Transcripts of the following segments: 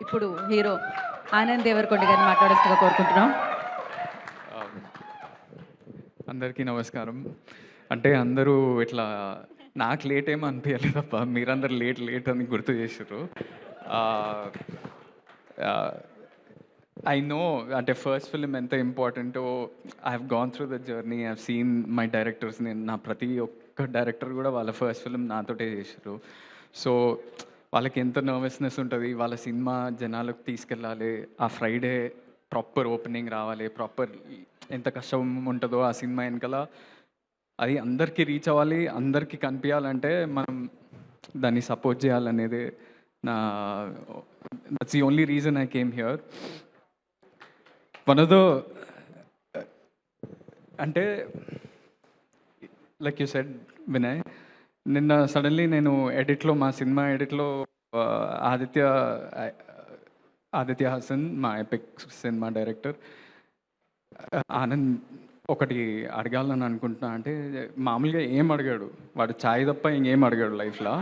ఇప్పుడు హీరో ఆనంద్ దేవరకొండ గారిని మాట్లాడాల్సిందిగా కోరుకుంటున్నాం. అందరికీ నమస్కారం. అంటే అందరూ ఇట్లా నాకు లేట్ ఏమో అనిపించలేదప్ప, మీరందరూ లేట్ లేట్ అని గుర్తు చేసారు. ఐ నో అంటే ఫస్ట్ ఫిలిం ఎంత ఇంపార్టెంటో. I have gone through the journey, I have seen my directors. నేను నా ప్రతి ఒక్క డైరెక్టర్ కూడా వాళ్ళ ఫస్ట్ ఫిలిం నాతోటే చేసారు. సో వాళ్ళకి ఎంత నర్వస్నెస్ ఉంటుంది, వాళ్ళ సినిమా జనాలకు తీసుకెళ్ళాలి, ఆ ఫ్రైడే ప్రాపర్ ఓపెనింగ్ రావాలి, ప్రాపర్ ఎంత కష్టం ఉంటుందో ఆ సినిమా వెనకాల అది అందరికీ రీచ్ అవ్వాలి, అందరికీ కనిపించాలంటే మనం దాన్ని సపోర్ట్ చేయాలనేది నా that's the only reason I came here. One of the అంటే లైక్ యూ సెడ్ వినయ్, నిన్న సడన్లీ నేను ఎడిట్లో, మా సినిమా ఎడిట్లో ఆదిత్య హాసన్, మా ఎపిక్ సినిమా డైరెక్టర్ ఆనంద్ ఒకటి అడగాలని అనుకుంటున్నా. అంటే మామూలుగా ఏం అడిగాడు వాడు, ఛాయ్ తప్ప ఇంకేం అడిగాడు లైఫ్లో.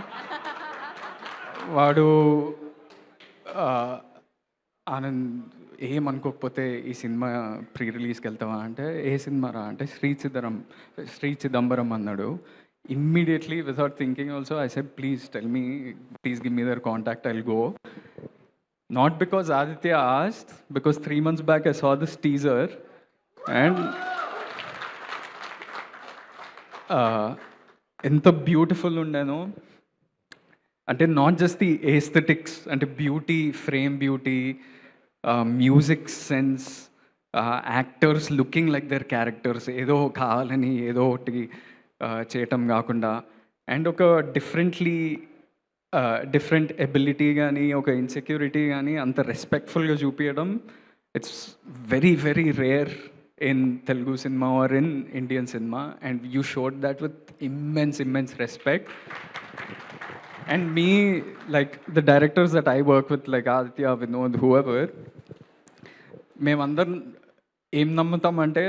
వాడు ఆనంద్ ఏమనుకోకపోతే ఈ సినిమా ప్రీ రిలీజ్కి వెళ్తావా అంటే, ఏ సినిమా రా అంటే శ్రీ చిదంబరం అన్నాడు. Immediately without thinking also I said please tell me, please give me their contact, I'll go. Not because Aditya asked, because 3 months back I saw this teaser and ఎంత beautiful ఉండేనో. అంటే not just the aesthetics, అంటే beauty, frame beauty, music sense, actors looking like their characters, ఏదో కావాలని ఏదో ఒకటి చేయటం కాకుండా, అండ్ ఒక డిఫరెంట్ ఎబిలిటీ కానీ, ఒక ఇన్సెక్యూరిటీ కానీ అంత రెస్పెక్ట్ఫుల్గా చూపించడం, it's very very rare in Telugu cinema or in Indian cinema, and you showed that with immense respect. And me like the directors that I work with, like Aditya, Vinod, whoever, మేమందరం ఏం నమ్ముతామంటే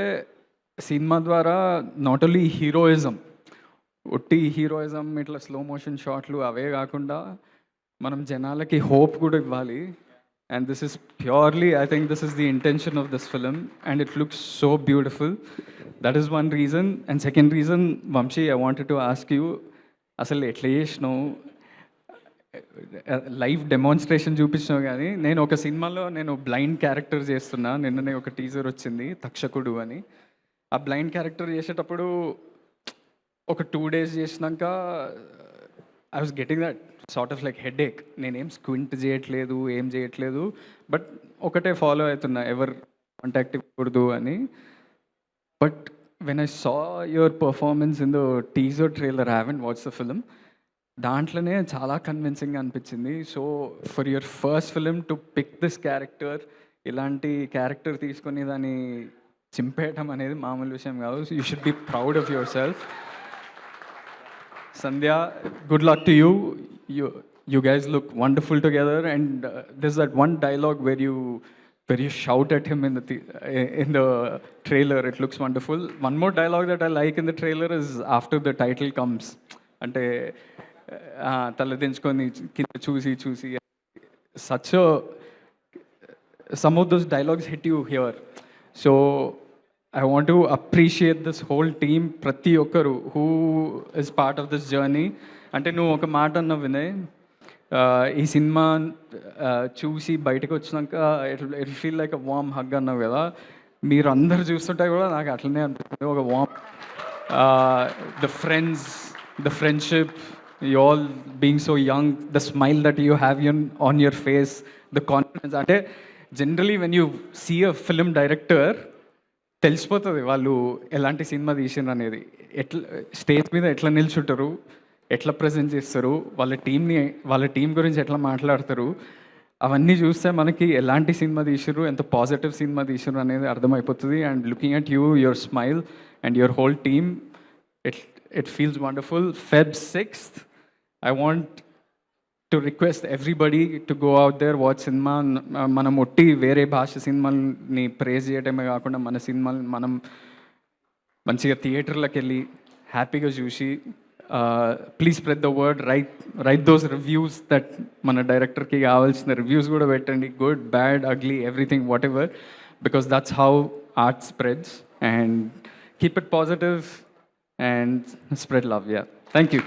cinema ద్వారా నాట్ ఓన్లీ హీరోయిజం, ఒట్టి heroism ఇట్లా slow motion షాట్లు అవే కాకుండా మనం జనాలకి హోప్ కూడా ఇవ్వాలి. And this is purely, I think this is the intention of this film, and it looks so beautiful. That is one reason. And second reason, Vamshi, I wanted to ask you, అసలు ఎట్లా చేసినావు? Live demonstration చూపించినావు. కానీ నేను ఒక సినిమాలో నేను blind character చేస్తున్నా, నిన్ననే ఒక టీజర్ వచ్చింది తక్షకుడు అని. ఆ బ్లైండ్ క్యారెక్టర్ చేసేటప్పుడు ఒక 2 days చేసినాక I was getting that sort of like headache. నేనేం స్క్వింట్ చేయట్లేదు, ఏం చేయట్లేదు, బట్ ఒకటే ఫాలో అవుతున్నా, ఎవరు కాంటాక్ట్ ఇవ్వకూడదు అని. But when I saw your performance in the teaser trailer, I haven't watch the film, దాంట్లోనే చాలా కన్విన్సింగ్గా అనిపించింది. So for your first film to pick this character, ఇలాంటి క్యారెక్టర్ తీసుకొని దాన్ని చింపేయటం అనేది మామూలు విషయం కాదు. So you should be proud of yourself. Sandhya, good luck to you. You guys look wonderful together, and there's that one dialogue where you shout at him in the trailer. It looks wonderful. One more dialogue that I like in the trailer is after the title comes. Ante taladinchukoni kinda చూసి such a, some of those dialogues hit you here. So I want to appreciate this whole team, ప్రతి ఒక్కరు who is part of this journey. అంటే నువ్వు ఒక మాట అన్నావు వినయ్, ఈ cinema చూసి బయటకు వచ్చినాక it feel like a warm hug అన్నావు కదా. మీరు అందరు చూస్తుంటే కూడా నాకు అట్లనే అనిపిస్తుంది, ఒక warm, the friendship, you all being so young, the smile that you have on your face, the confidence. అంటే generally when you see a film director తెలిసిపోతుంది వాళ్ళు ఎలాంటి సినిమా తీసిండ్రు అనేది. ఎట్లా స్టేజ్ మీద ఎట్లా నిల్చుంటారు, ఎట్లా ప్రజెంట్ చేస్తారు, వాళ్ళ టీం గురించి ఎట్లా మాట్లాడతారు, అవన్నీ చూస్తే మనకి ఎలాంటి సినిమా తీసిర్రు, ఎంత పాజిటివ్ సినిమా తీసిర్రు అనేది అర్థమైపోతుంది. And looking at you, your smile and your whole team, it feels wonderful. Feb 6th, I want to request everybody to go out there, watch cinema. మనం ఒట్టి వేరే భాష సినిమాని ప్రేజ్ చేయడమే కాకుండా మన సినిమాని మనం మంచిగా థియేటర్లకు వెళ్ళి హ్యాపీగా చూసి please spread the word, right those reviews that మన డైరెక్టర్కి కావాల్సిన రివ్యూస్ కూడా పెట్టండి, good bad ugly everything what ever, because that's how art spreads. And keep it positive and spread love. Yeah, thank you.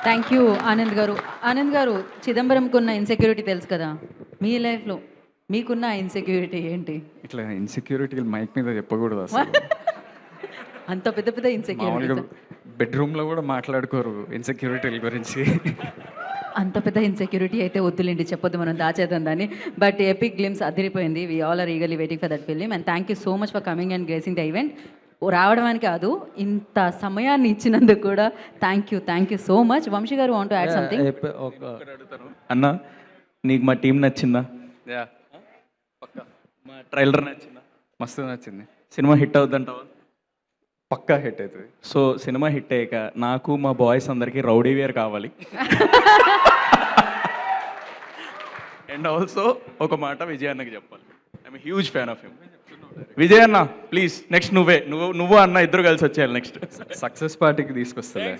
Thank you Anand గారు. ఆనంద్ గారు, చిదంబరంకు ఉన్న insecurity తెలుసు కదా, మీ లైఫ్లో మీకున్న ఇన్సెక్యూరిటీ ఏంటి? ఇట్లా ఇన్సెక్యూరిటీ మైక్ మీద చెప్పకూడదు అసలు. అంత పెద్ద పెద్ద ఇన్సెక్యూరిటీ, మామూలుగా బెడ్రూమ్లో కూడా మాట్లాడుకోరు ఇన్సెక్యూరిటీల గురించి. అంత పెద్ద ఇన్సెక్యూరిటీ అయితే వద్దులేండి, చెప్పొద్దు, మనం దాచేద్దాం దాన్ని. బట్ ఎపిక్ గ్లిమ్స్ అదిరిపోయింది. We all are eagerly waiting for that film. And thank you so much for coming and gracing the event. రావడానికి కాదు, ఇంత సమయాన్ని ఇచ్చినందుకు కూడా thank you so much. Vamsi garu want to add something? అన్న, నీకు మా టీం నచ్చిందా? యా, మా ట్రైలర్ నచ్చిందా? మస్తు నచ్చింది. సినిమా హిట్ అవుద్దంటావా? పక్కా హిట్ అవుతుంది. సో సినిమా హిట్ అయ్యాక నాకు మా బాయ్స్ అందరికీ రౌడీ వేర్ కావాలి. అండ్ ఆల్సో ఒక మాట విజయ్ అన్నకి చెప్పాలి. I'm huge fan of him. Vijay అన్న ప్లీజ్, నెక్స్ట్ నువ్వు అన్న ఇద్దరు కలిసి వచ్చేయాలి నెక్స్ట్. సక్సెస్ పార్టీకి తీసుకొస్తుంది.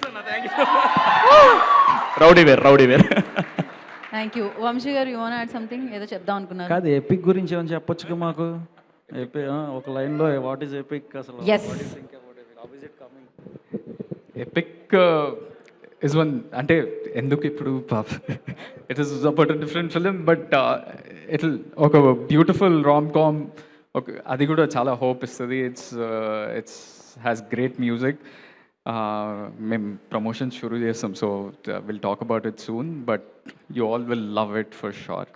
Rowdy Wear. Thank you. Vamsi garu, you want add something? ఏదో చెప్దాం అనుకున్నారు. కాదు, ఎపిక్ గురించి ఏమైనా చెప్పొచ్చుగా మాకు. ఒక లైన్లో వాట్ ఈస్ ఎపిక్ అసలు? ఎస్, ఎపిక్ ఇస్ వన్, అంటే ఎందుకు ఇప్పుడు it is about different film, but it ఒక బ్యూటిఫుల్ రామ్ కామ్, అది కూడా చాలా హోప్ ఇస్తుంది. It's has great music. మేము ప్రమోషన్ షురూ చేస్తాం, so will talk about it soon, but you all will love it for sure.